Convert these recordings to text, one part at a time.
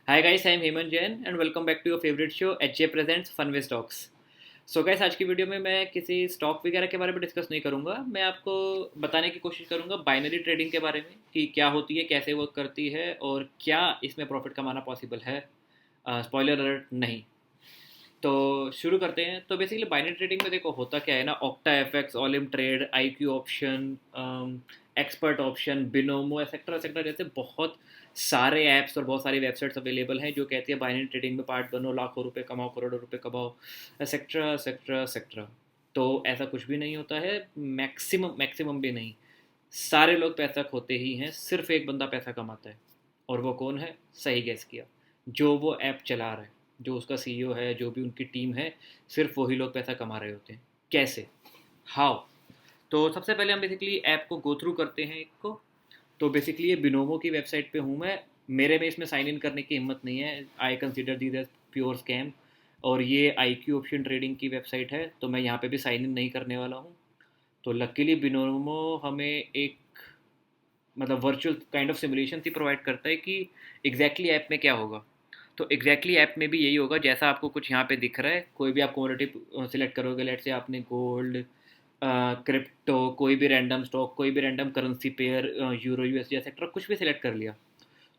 Hi guys, I am Hemant Jain and welcome back to your favourite show H J presents funway stocks. So guys, आज की video में मैं किसी stock वगैरह के बारे में डिस्कस नहीं करूंगा। मैं आपको बताने की कोशिश करूंगा बाइनरी ट्रेडिंग के बारे में कि क्या होती है, कैसे वर्क करती है और क्या इसमें प्रॉफिट कमाना पॉसिबल है। स्पॉइलर अलर्ट नहीं। तो शुरू करते हैं। तो बेसिकली बाइनरी ट्रेडिंग में देखो होता क्या है ना, Octa FX, Olymp Trade, IQ Option, Expert Option, Binomo etcetera etcetera जैसे बहुत सारे ऐप्स और बहुत सारी वेबसाइट्स अवेलेबल हैं जो कहती है बाइनरी ट्रेडिंग में पार्ट बनो, लाखों रुपए कमाओ, करोड़ों रुपए कमाओ, एक्सेट्रा एक्सेट्रा एक्सेट्रा। तो ऐसा कुछ भी नहीं होता है, मैक्सिमम मैक्सिमम भी नहीं। सारे लोग पैसा खोते ही हैं, सिर्फ एक बंदा पैसा कमाता है। और वो कौन है? सही गैस किया, जो वो ऐप चला रहा है, जो उसका सीईओ है, जो भी उनकी टीम है, सिर्फ वही लोग पैसा कमा रहे होते हैं। कैसे? हाउ? तो सबसे पहले हम बेसिकली ऐप को गो थ्रू करते हैं एक को। तो बेसिकली ये बिनोमो की वेबसाइट पे हूँ मैं। मेरे में इसमें साइन इन करने की हिम्मत नहीं है। I consider this as pure scam. और ये आई क्यू ऑप्शन ट्रेडिंग की वेबसाइट है, तो मैं यहाँ पे भी साइन इन नहीं करने वाला हूँ। तो लकीली बिनोमो हमें एक मतलब virtual kind of simulation he provide करता है कि एग्जैक्टली ऐप में क्या होगा। तो एग्जैक्टली ऐप में भी यही होगा जैसा आपको कुछ यहाँ पे दिख रहा है। कोई भी आप कमोडिटी सिलेक्ट करोगे, लेट से आपने गोल्ड, क्रिप्टो, कोई भी रैंडम स्टॉक, कोई भी random currency pair, euro USD etcetera कुछ भी सिलेक्ट कर लिया,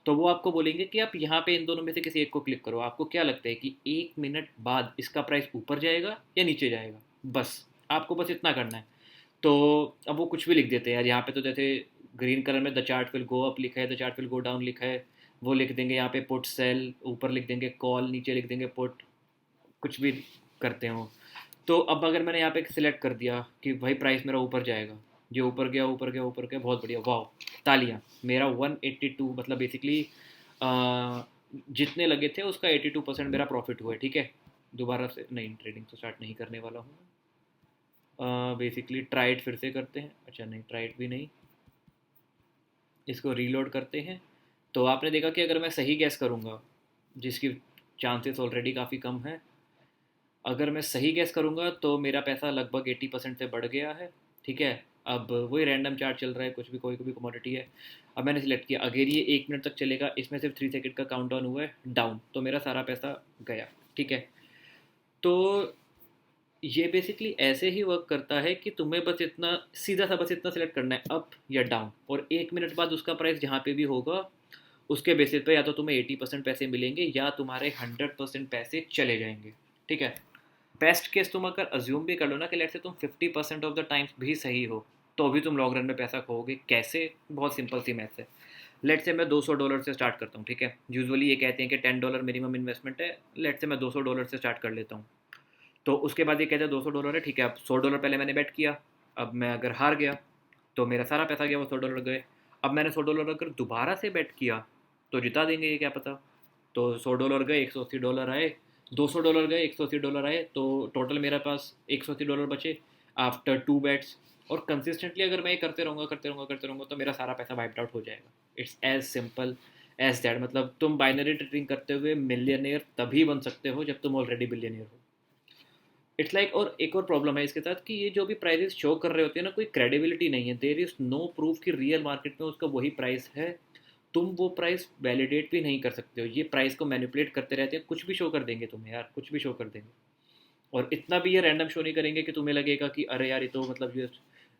तो वो आपको बोलेंगे कि आप यहाँ पे इन दोनों में से किसी एक को क्लिक करो। आपको क्या लगता है कि 1 मिनट बाद इसका प्राइस ऊपर जाएगा या नीचे जाएगा? बस आपको बस इतना करना है। तो अब वो कुछ भी लिख देते हैं यार। यहाँ पे तो जैसे ग्रीन कलर में the chart will go up लिखा है, the chart will go down लिखा है, वो लिख देंगे। यहाँ पे पुट सेल ऊपर लिख देंगे, कॉल नीचे लिख देंगे, पुट, कुछ भी करते हो। तो अब अगर मैंने यहाँ पे सिलेक्ट कर दिया कि भाई प्राइस मेरा ऊपर जाएगा, जो ऊपर गया ऊपर गया ऊपर गया, बहुत बढ़िया, वाह, तालियां। मेरा 182 मतलब बेसिकली जितने लगे थे उसका 82% मेरा प्रॉफिट हुआ है। ठीक है, दोबारा से नहीं, ट्रेडिंग तो स्टार्ट नहीं करने वाला हूँ। बेसिकली ट्राइड फिर से करते हैं। अच्छा नहीं, ट्राइड भी नहीं, इसको रीलोड करते हैं। तो आपने देखा कि अगर मैं सही गैस करूँगा, जिसकी चांसेस ऑलरेडी काफ़ी कम है, अगर मैं सही गैस करूँगा तो मेरा पैसा लगभग 80% से बढ़ गया है। ठीक है, अब वही रैंडम चार्ट चल रहा है, कुछ भी कोई भी कमोडिटी है। अब मैंने सिलेक्ट किया, अगर ये 1 मिनट तक चलेगा, इसमें सिर्फ 3 सेकंड का काउंट डाउन हुआ है डाउन, तो मेरा सारा पैसा गया। ठीक है। तो ये बेसिकली ऐसे ही वर्क करता है कि तुम्हें बस इतना सीधा सा बस इतना सिलेक्ट करना है, अप या डाउन, और 1 मिनट बाद उसका प्राइस जहाँ पे भी होगा उसके बेसिस पे या तो तुम्हें 80% पैसे मिलेंगे या तुम्हारे 100% पैसे चले जाएंगे। ठीक है। बेस्ट केस तुम अगर अज्यूम भी कर लो ना कि लेट से तुम 50% ऑफ द टाइम्स भी सही हो, तो भी तुम लॉन्ग रन में पैसा खोओगे। कैसे? बहुत सिंपल सी मैथ्स है। लेट से मैं $200 से स्टार्ट करता हूँ। ठीक है, यूजुअली ये कहते हैं कि $10 मिनिमम इन्वेस्टमेंट है। लेट से मैं $200 से स्टार्ट कर लेता हूँ। तो उसके बाद ये कहते हैं $200 है। ठीक है, अब $100 पहले मैंने बेट किया। अब मैं अगर हार गया तो मेरा सारा पैसा गया, वो $100 गए। अब मैंने $100 अगर दोबारा से बेट किया तो जिता देंगे, ये क्या पता। तो $100 गए, $180 आए। $200 गए, $180 आए, तो टोटल मेरे पास $180 बचे आफ्टर 2 बेट्स। और कंसिस्टेंटली अगर मैं ये करते रहूँगा करते रहूँगा करते रहूँगा तो मेरा सारा पैसा वाइप्ड आउट हो जाएगा। It's as simple as that. मतलब तुम बाइनरी ट्रेडिंग करते हुए मिलियनियर तभी बन सकते हो जब तुम ऑलरेडी बिलियनियर हो। इट्स लाइक और एक और प्रॉब्लम है इसके साथ कि ये जो भी प्राइजेस शो कर रहे होते हैं ना, कोई क्रेडिबिलिटी नहीं है। देयर इज़ नो प्रूफ कि रियल मार्केट में उसका वही प्राइस है। तुम वो प्राइस वैलिडेट भी नहीं कर सकते हो। ये प्राइस को मैनिपुलेट करते रहते हैं, कुछ भी शो कर देंगे तुम्हें यार, कुछ भी शो कर देंगे। और इतना भी ये रैंडम शो नहीं करेंगे कि तुम्हें लगेगा कि अरे यार ये तो मतलब ये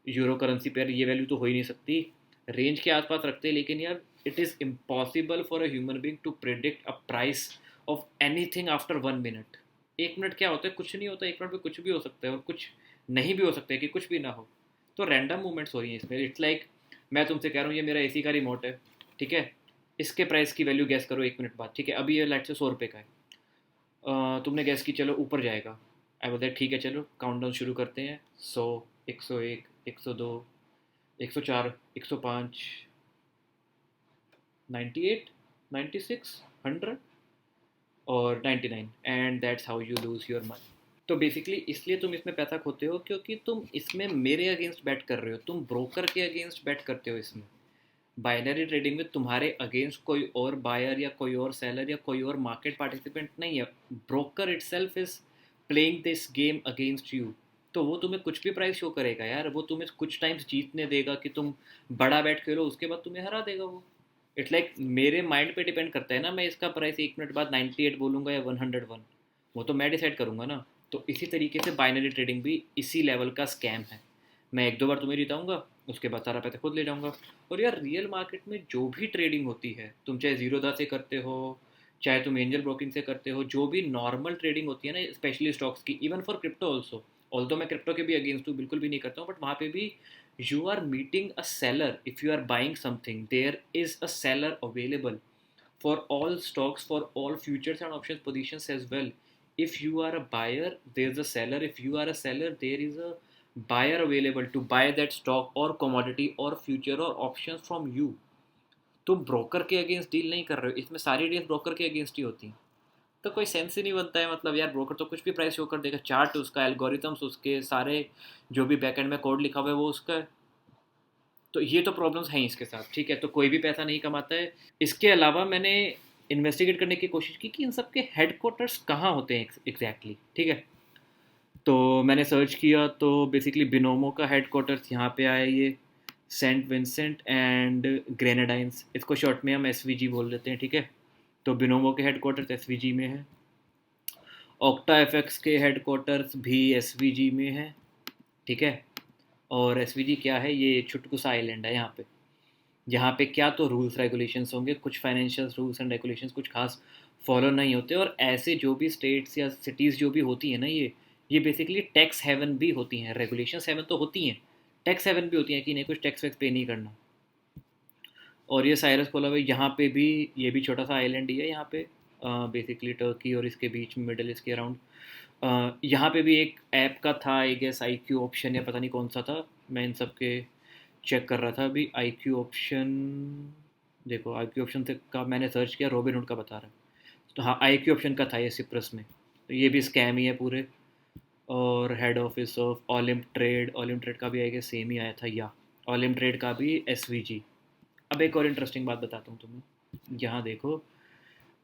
यूरो करेंसी पेयर, ये वैल्यू तो हो ही नहीं सकती। रेंज के आसपास रखते हैं, लेकिन यार it is impossible for a human being to predict a price of anything after 1 minute. 1 minute क्या होता है? कुछ नहीं होता। 1 मिनट में कुछ भी हो सकता है और कुछ नहीं भी हो सकता है कि कुछ भी ना हो। तो रैंडम मूवमेंट्स हो रही हैं इसमें। इट्स लाइक मैं तुमसे कह रहा हूँ ये मेरा एसी का रिमोट है। ठीक है, इसके प्राइस की वैल्यू गैस करो 1 मिनट बाद। ठीक है, अभी ये लाइट से 100 रुपये का है। तुमने गैस की चलो ऊपर जाएगा। आई बोलते ठीक है, चलो काउंटडाउन शुरू करते हैं। 100, 101, 102, 104, 105, 98, 96, 100 और 99, and that's how you lose your money. तो बेसिकली इसलिए तुम इसमें पैसा खोते हो क्योंकि तुम इसमें मेरे अगेंस्ट बैट कर रहे हो, तुम ब्रोकर के अगेंस्ट बैट करते हो इसमें। बाइनरी ट्रेडिंग में तुम्हारे अगेंस्ट कोई और बायर या कोई और सेलर या कोई और मार्केट पार्टिसिपेंट नहीं है। Broker itself is playing this game against you. तो वो तुम्हें कुछ भी प्राइस शो करेगा यार, वो तुम्हें कुछ टाइम्स जीतने देगा कि तुम बड़ा बैट खेलो, उसके बाद तुम्हें हरा देगा वो। इट्स लाइक मेरे माइंड पे डिपेंड करता है ना, मैं इसका प्राइस 1 मिनट बाद 98 बोलूँगा या 101, वो तो मैं डिसाइड करूँगा ना। तो इसी तरीके से बाइनरी ट्रेडिंग भी इसी लेवल का स्कैम है। मैं एक दो बार तुम्हें जिताऊंगा, उसके बाद सारा पैसा खुद ले जाऊंगा। और यार रियल मार्केट में जो भी ट्रेडिंग होती है, तुम चाहे जीरोधा से करते हो, चाहे तुम एंजल ब्रोकिंग से करते हो, जो भी नॉर्मल ट्रेडिंग होती है ना, स्पेशली स्टॉक्स की, even for crypto also, although मैं क्रिप्टो के भी अगेंस्ट हूँ, बिल्कुल भी नहीं करता हूँ, बट वहाँ पे भी you are meeting a seller. If you are buying something, there is a seller available for all stocks, for all futures and options positions as well. If you are a buyer, there's a seller. If you are a seller, there is a buyer available to buy that stock or commodity or future or options from you. तुम broker के against deal नहीं कर रहे हो, इसमें सारी deal broker के against ही होती हैं। तो कोई सेंस ही नहीं बनता है, मतलब यार ब्रोकर तो कुछ भी प्राइस शो कर देगा, चार्ट उसका, एल्गोरिथम्स उसके, सारे जो भी बैकएंड में कोड लिखा हुआ है वो उसका है। तो ये तो प्रॉब्लम्स हैं इसके साथ, ठीक है, तो कोई भी पैसा नहीं कमाता है। इसके अलावा मैंने इन्वेस्टिगेट करने की कोशिश की कि इन सब के हेड क्वार्टर्स कहाँ होते हैं एग्जैक्टली, ठीक है। तो मैंने सर्च किया तो बेसिकली बिनोमो का हेड क्वार्टर्स यहाँ पे आया, ये सेंट विंसेंट एंड ग्रेनेडाइंस, इसको शॉर्ट में हम एसवीजी बोल देते हैं, ठीक है। तो बिनोमो के हेड क्वार्टर्स एसवीजी में है। ऑक्टा एफएक्स के हेड क्वार्टर्स भी एसवीजी में है, ठीक है। और एसवीजी क्या है, ये छुटकुसा आइलैंड है यहाँ पे। यहाँ पे क्या तो रूल्स रेगुलेशंस होंगे, कुछ फाइनेंशियल रूल्स एंड रेगुलेशंस कुछ खास फॉलो नहीं होते। और ऐसे जो भी स्टेट्स या सिटीज़ जो भी होती हैं ना, ये बेसिकली टैक्स हेवन भी होती हैं। रेगुलेशंस हेवन तो होती हैं, टैक्स हेवन भी होती हैं कि नहीं कुछ टैक्स वैक्स पे नहीं करना। और ये साइरस कोलावे यहाँ पे भी, ये भी छोटा सा आइलैंड ही है यहाँ पे, बेसिकली टर्की और इसके बीच में, मिडल ईस्ट के अराउंड। यहाँ पे भी एक ऐप का था I guess, I Q option या पता नहीं कौन सा था, मैं इन सब के चेक कर रहा था अभी। आई क्यू ऑप्शन, देखो आई क्यू ऑप्शन से का मैंने सर्च किया, रॉबिनहुड का बता रहा है। तो हाँ, आई क्यू ऑप्शन का था ये सिप्रस में। तो ये भी स्कैम ही है पूरे। और हेड ऑफिस ऑफ ओलिम ट्रेड का भी आई गेस सेम ही आया था, या ओलिम ट्रेड का भी एसवीजी। अब एक और इंटरेस्टिंग बात बताता हूँ तुम्हें, यहाँ देखो,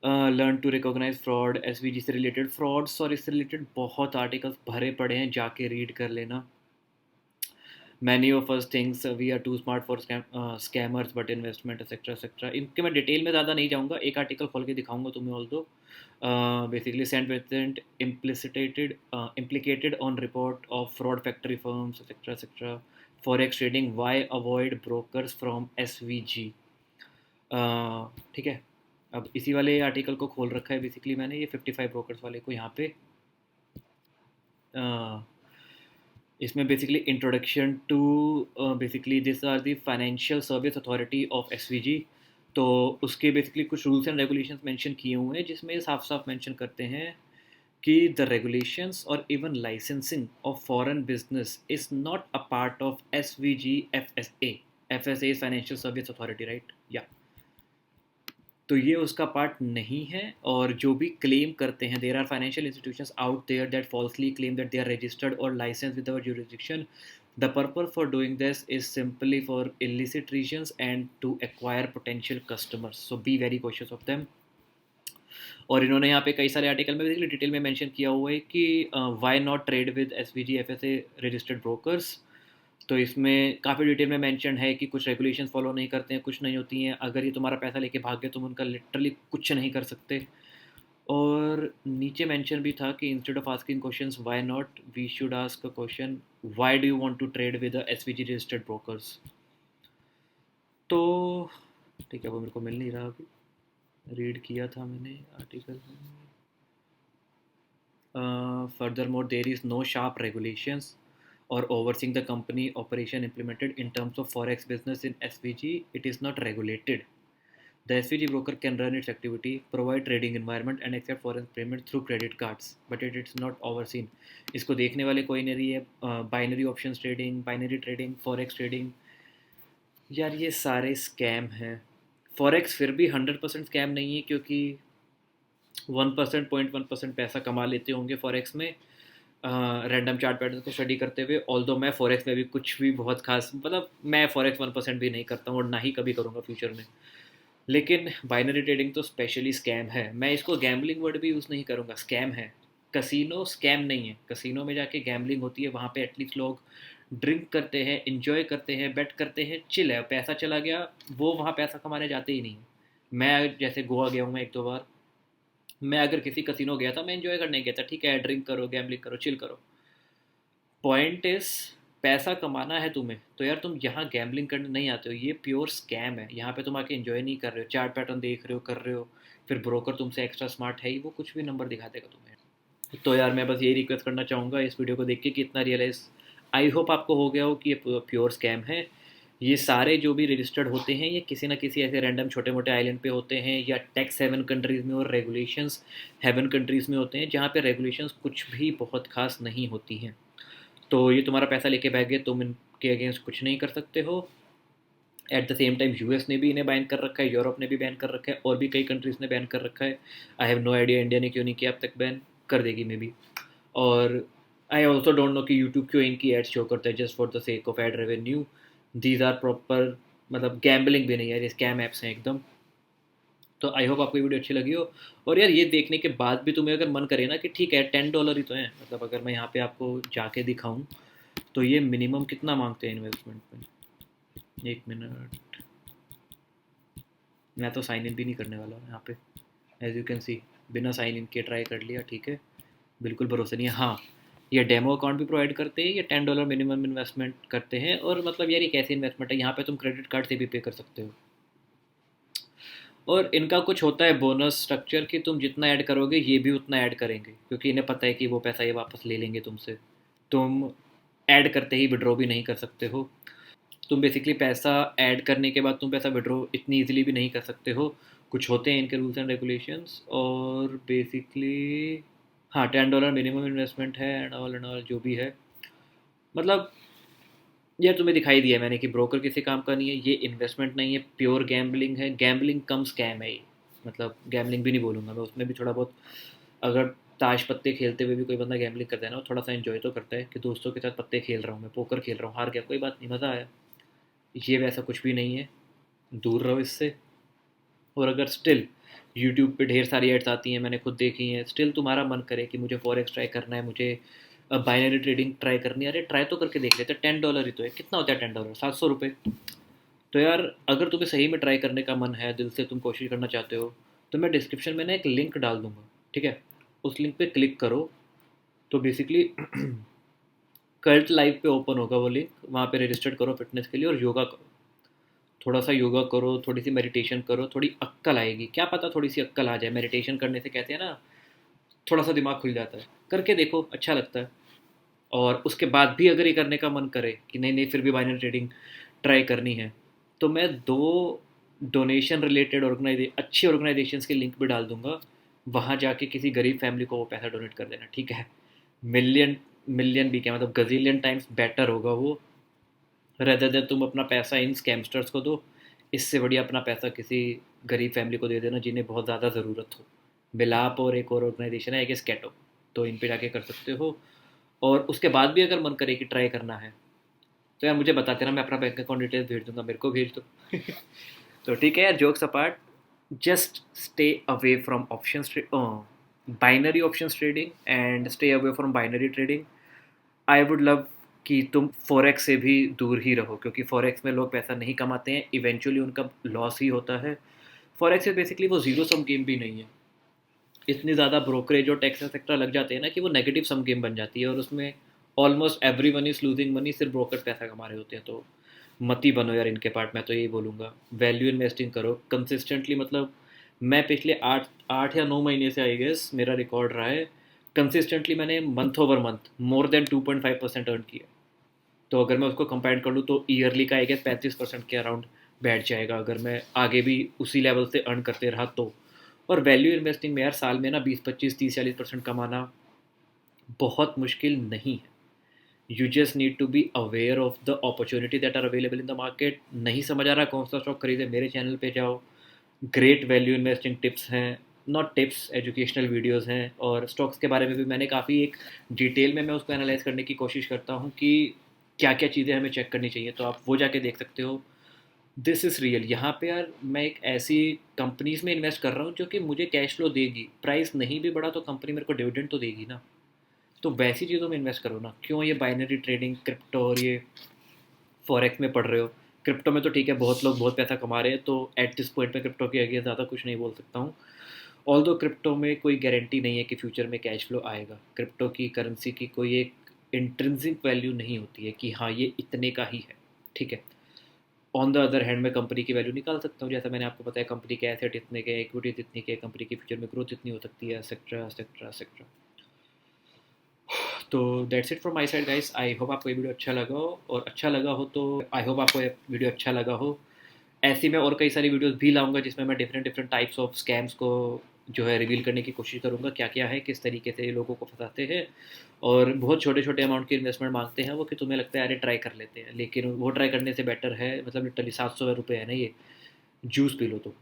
learn to recognise fraud, SVG से रिलेटेड फ्रॉड्स और इससे रिलेटेड बहुत आर्टिकल्स भरे पड़े हैं, जाके रीड कर लेना। Many of us things we are too smart for scammers but investment etcetera etcetera. इनके मैं डिटेल में ज़्यादा नहीं जाऊँगा, एक आर्टिकल खोल के दिखाऊंगा तुम्हें although. Basically Saint Vincent implicated on report of fraud factory firms etc etc, forex trading, why avoid brokers from SVG। ठीक है। अब इसी वाले आर्टिकल को खोल रखा है बेसिकली मैंने, ये 55 ब्रोकर्स वाले को यहाँ पे। इसमें basically introduction to, basically this are the financial service authority of SVG. तो उसके बेसिकली कुछ रूल्स एंड रेगुलेशंस मेंशन किए हुए हैं, जिसमें साफ साफ मेंशन करते हैं कि द रेगुलेशंस और even licensing of foreign business is not a part of SVG FSA. FSA is financial service authority, right, या। तो ये उसका पार्ट नहीं है। और जो भी क्लेम करते हैं, there are financial institutions out there that falsely claim that they are registered और licence with our jurisdiction, the purpose for doing this is simply for illicit reasons and to acquire potential customers, so be very cautious of them। और इन्होंने यहाँ पे कई सारे article में basically detail में mention किया हुआ है कि why not trade with SVG FSA registered brokers. तो इसमें काफ़ी डिटेल में मेंशन है कि कुछ रेगुलेशंस फॉलो नहीं करते हैं, कुछ नहीं होती हैं, अगर ये तुम्हारा पैसा लेके भाग गए तुम उनका लिटरली कुछ नहीं कर सकते। और नीचे मेंशन भी था कि instead of asking questions why not, we should ask a question, why do you want to trade with SVG registered brokers. तो ठीक है, वो मेरे को मिल नहीं रहा अभी, रीड किया था मैंने आर्टिकल में। Furthermore, there is no sharp regulations or overseeing the company operation implemented in terms of forex business in SVG. It is not regulated. The SVG broker can run its activity, provide trading environment and accept foreign payment through credit cards, but it is not overseen. इसको देखने वाले कोई नहीं है। Binary options trading, binary trading, forex trading, यार ये सारे scam हैं। फॉरेक्स फिर भी 100% स्कैम नहीं है, क्योंकि 1%, 0.1% पैसा कमा लेते होंगे फॉरेक्स में रैंडम चार्ट पैटर्न को स्टडी करते हुए। ऑल्दो मैं फॉरेक्स में भी कुछ भी बहुत खास, मतलब मैं फॉरेक्स 1% भी नहीं करता हूँ और ना ही कभी करूँगा फ्यूचर में। लेकिन बाइनरी ट्रेडिंग तो स्पेशली स्कैम है, मैं इसको गैम्बलिंग वर्ड भी यूज़ नहीं करूँगा, स्कैम है। कसिनो स्कैम नहीं है, कसिनो में जाके गैम्बलिंग होती है, वहाँ पे एटलीस्ट लोग ड्रिंक करते हैं, इंजॉय करते हैं, बेट करते हैं, चिल है, पैसा चला गया, वो वहाँ पैसा कमाने जाते ही नहीं। मैं जैसे गोवा गया हूँ मैं 1-2 बार, मैं अगर किसी कसिनो गया था, मैं एंजॉय करने गया था, ठीक है, ड्रिंक करो, गैम्बलिंग करो, चिल करो। पॉइंट इज, पैसा कमाना है तुम्हें तो यार तुम यहाँ गैम्बलिंग करने नहीं आते हो, ये प्योर स्कैम है। यहाँ पे तुम आके एंजॉय नहीं कर रहे हो, चार्ट पैटर्न देख रहे हो, कर रहे हो, फिर ब्रोकर तुमसे एक्स्ट्रा स्मार्ट है ही, वो कुछ भी नंबर दिखा देगा तुम्हें। तो यार मैं बस यही रिक्वेस्ट करना चाहूँगा इस वीडियो को देख के कि इतना रियलाइज, आई होप आपको हो गया हो कि ये प्योर स्कैम है। ये सारे जो भी रजिस्टर्ड होते हैं ये किसी ना किसी ऐसे रैंडम छोटे मोटे आइलैंड पे होते हैं, या टैक्स हेवन कंट्रीज़ में और रेगुलेशंस हेवन कंट्रीज़ में होते हैं, जहाँ पे रेगुलेशंस कुछ भी बहुत खास नहीं होती हैं। तो ये तुम्हारा पैसा लेके बैठ गए, तुम इनके अगेंस्ट कुछ नहीं कर सकते हो। At the same time US ने भी इन्हें बैन कर रखा है, यूरोप ने भी बैन कर रखा है, और भी कई कंट्रीज़ ने बैन कर रखा है। I have no idea India ने क्यों नहीं किया अब तक, बैन कर देगी मे बी। और आई ऑल्सो डोंट नो कि यूट्यूब क्यों इनकी एड्स शो करता है just for the sake of ad revenue. These are proper, मतलब गैम्बलिंग भी नहीं है, ये स्कैम ऐप्स हैं एकदम। तो आई होप आपको ये वीडियो अच्छी लगी हो। और यार ये देखने के बाद भी तुम्हें अगर मन करे ना कि ठीक है $10 ही तो है, मतलब अगर मैं यहाँ पे आपको जाके दिखाऊं तो ये मिनिमम कितना मांगते हैं इन्वेस्टमेंट में। एक मिनट, मैं तो साइन इन भी नहीं करने वाला हूँ यहाँ पे, एज यू कैन सी बिना साइन इन के ट्राई कर लिया, ठीक है, बिल्कुल भरोसा नहीं है। हाँ, ये डेमो अकाउंट भी प्रोवाइड करते हैं, ये $10 मिनिमम इन्वेस्टमेंट करते हैं, और मतलब यार ये कैसी इन्वेस्टमेंट है, यहाँ पे तुम क्रेडिट कार्ड से भी पे कर सकते हो। और इनका कुछ होता है बोनस स्ट्रक्चर कि तुम जितना ऐड करोगे ये भी उतना ऐड करेंगे, क्योंकि इन्हें पता है कि वो पैसा ये वापस ले लेंगे तुमसे। तुम ऐड करते ही विड्रॉ भी नहीं कर सकते हो। तुम बेसिकली पैसा ऐड करने के बाद तुम पैसा विड्रॉ इतनी इजीली भी नहीं कर सकते हो। कुछ होते हैं इनके रूल्स एंड रेगुलेशंस, और बेसिकली हाँ $10 मिनिमम इन्वेस्टमेंट है, एंड ऑल जो भी है। मतलब यार तुम्हें दिखाई दिया मैंने कि ब्रोकर किसी काम का नहीं है, ये इन्वेस्टमेंट नहीं है, प्योर गैम्बलिंग है, गैम्बलिंग कम स्कैम है ये। मतलब गैम्बलिंग भी नहीं बोलूँगा मैं, उसमें भी थोड़ा बहुत, अगर ताश पत्ते खेलते हुए भी कोई बंदा गैम्बलिंग करता है ना, वो थोड़ा सा एंजॉय तो करता है कि दोस्तों के साथ पत्ते खेल रहा हूँ मैं, पोकर खेल रहा हूँ, हार गया कोई बात नहीं, मज़ा आया। ये वैसा कुछ भी नहीं है, दूर रहो इससे। और अगर स्टिल यूट्यूब पे ढेर सारी एड्स आती हैं, मैंने खुद देखी हैं, स्टिल तुम्हारा मन करे कि मुझे फॉरेक्स ट्राई करना है, मुझे बाइनरी ट्रेडिंग ट्राई करनी है, अरे ट्राई तो करके देख लेते, $10 ही तो है, कितना होता है $10, $700। तो यार अगर तुम्हें सही में ट्राई करने का मन है, दिल से तुम कोशिश करना चाहते हो, तो मैं डिस्क्रिप्शन में ना एक लिंक डाल दूंगा, ठीक है, उस लिंक पे क्लिक करो। तो बेसिकली कल्ट लाइव पे ओपन होगा वो लिंक, वहाँ पे रजिस्टर्ड करो फिटनेस के लिए, और योगा करो, थोड़ा सा योगा करो, थोड़ी सी मेडिटेशन करो, थोड़ी अक्कल आएगी, क्या पता थोड़ी सी अक्कल आ जाए। मेडिटेशन करने से कहते हैं ना, थोड़ा सा दिमाग खुल जाता है, करके देखो, अच्छा लगता है। और उसके बाद भी अगर ये करने का मन करे कि नहीं नहीं फिर भी बाइनरी ट्रेडिंग ट्राई करनी है, तो मैं 2 डोनेशन रिलेटेड अच्छी ऑर्गेनाइजेशंस के लिंक भी डाल दूंगा, वहाँ जाके किसी गरीब फैमिली को वो पैसा डोनेट कर देना, ठीक है। मिलियन मिलियन भी क्या, मतलब गजीलियन टाइम्स बेटर होगा वो, रेदर देन तुम अपना पैसा इन स्कैमस्टर्स को दो। इससे बढ़िया अपना पैसा किसी गरीब फैमिली को दे देना जिन्हें बहुत ज़्यादा ज़रूरत हो। बिलाप और एक और ऑर्गेनाइजेशन है, आई गेस कैटो, तो इन पे जाके कर सकते हो। और उसके बाद भी अगर मन करे कि ट्राई करना है, तो यार मुझे बताते ना, मैं अपना बैंक अकाउंट डिटेल्स भेज दूंगा, मेरे को भेज दो। तो ठीक है यार, jokes apart, just stay away from binary option trading, and stay away from binary trading. I would love कि तुम फॉरेक्स से भी दूर ही रहो, क्योंकि फॉरेक्स में लोग पैसा नहीं कमाते हैं, इवेंचुअली उनका लॉस ही होता है। फॉरेक्स से बेसिकली वो जीरो सम गेम भी नहीं है, इतनी ज़्यादा ब्रोकरेज और टैक्स एक्सेट्रा लग जाते हैं ना कि वो नेगेटिव सम गेम बन जाती है, और उसमें almost every one is losing money, सिर्फ ब्रोकर पैसा कमा रहे होते हैं। तो मत ही बनो यार इनके पार्ट, मैं तो यही बोलूँगा, वैल्यू इन्वेस्टिंग करो कंसिस्टेंटली। मतलब मैं पिछले 8 या 9 महीने से, आई गेस मेरा रिकॉर्ड रहा है, कंसिस्टेंटली मैंने month over month more than 2.5% earn किया। तो अगर मैं उसको कंपेयर कर लूँ तो ईयरली का आई गेस 35% के अराउंड बैठ जाएगा, अगर मैं आगे भी उसी लेवल से अर्न करते रहा तो। और वैल्यू इन्वेस्टिंग में यार साल में ना 20, 25, 30, 40% कमाना बहुत मुश्किल नहीं है। You just need to be aware of the opportunity that are available in the market. नहीं समझ आ रहा कौन सा स्टॉक खरीदे, मेरे चैनल पे जाओ, ग्रेट वैल्यू इन्वेस्टिंग टिप्स हैं, नॉट टिप्स, एजुकेशनल वीडियोस हैं, और स्टॉक्स के बारे में भी मैंने काफ़ी एक डिटेल में मैं उसको एनालाइज करने की कोशिश करता हूँ कि क्या क्या चीज़ें हमें चेक करनी चाहिए, तो आप वो जाके देख सकते हो। This is real. यहाँ पे यार मैं एक ऐसी कंपनीज में इन्वेस्ट कर रहा हूँ जो कि मुझे कैश फ्लो देगी, प्राइस नहीं भी बढ़ा तो कंपनी मेरे को डिविडेंड तो देगी ना। तो वैसी चीज़ों में इन्वेस्ट करो ना। क्यों ये बाइनरी ट्रेडिंग, क्रिप्टो और ये फॉरेक्स में पढ़ रहे हो? क्रिप्टो में तो ठीक है, बहुत लोग बहुत पैसा कमा रहे हैं, तो एट दिस पॉइंट में क्रिप्टो के आगे ज़्यादा कुछ नहीं बोल सकता हूँ। ऑल्दो क्रिप्टो में कोई गारंटी नहीं है कि फ्यूचर में कैश फ्लो आएगा। क्रिप्टो की करेंसी की कोई एक इंट्रिंसिक वैल्यू नहीं होती है कि हाँ ये इतने का ही है, ठीक है। ऑन द अदर हैंड मैं कंपनी की वैल्यू निकाल सकता हूँ, जैसा मैंने आपको बताया कंपनी के एसेट इतने के, इक्विटी इतनी के, कंपनी के फ्यूचर में ग्रोथ इतनी हो सकती है, एक्सेट्रा एक्सेट्रा एक्सेट्रा। तो that's it from my side guys. I hope आपको ये वीडियो अच्छा लगा हो, और अच्छा लगा हो तो आई होप आपको ये वीडियो अच्छा लगा हो। ऐसी मैं और कई सारी वीडियोस भी लाऊंगा जिसमें मैं different different types of scams को जो है रिवील करने की कोशिश करूंगा, क्या क्या है, किस तरीके से ये लोगों को फंसाते हैं। और बहुत छोटे छोटे अमाउंट की इन्वेस्टमेंट मांगते हैं वो, कि तुम्हें लगता है अरे ट्राई कर लेते हैं, लेकिन वो ट्राई करने से बेटर है, मतलब लिटरली 700 रुपये है ना ये, जूस पी लो तुम।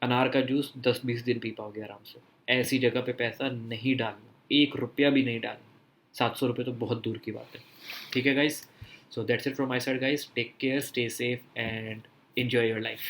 अनार का जूस 10-20 दिन पी पाओगे आराम से। ऐसी जगह पे पैसा नहीं डालना, 1 रुपया भी नहीं डालना। 700 रुपये तो बहुत दूर की बात है। ठीक है guys, so that's it from my side guys, take care, stay safe and enjoy your life.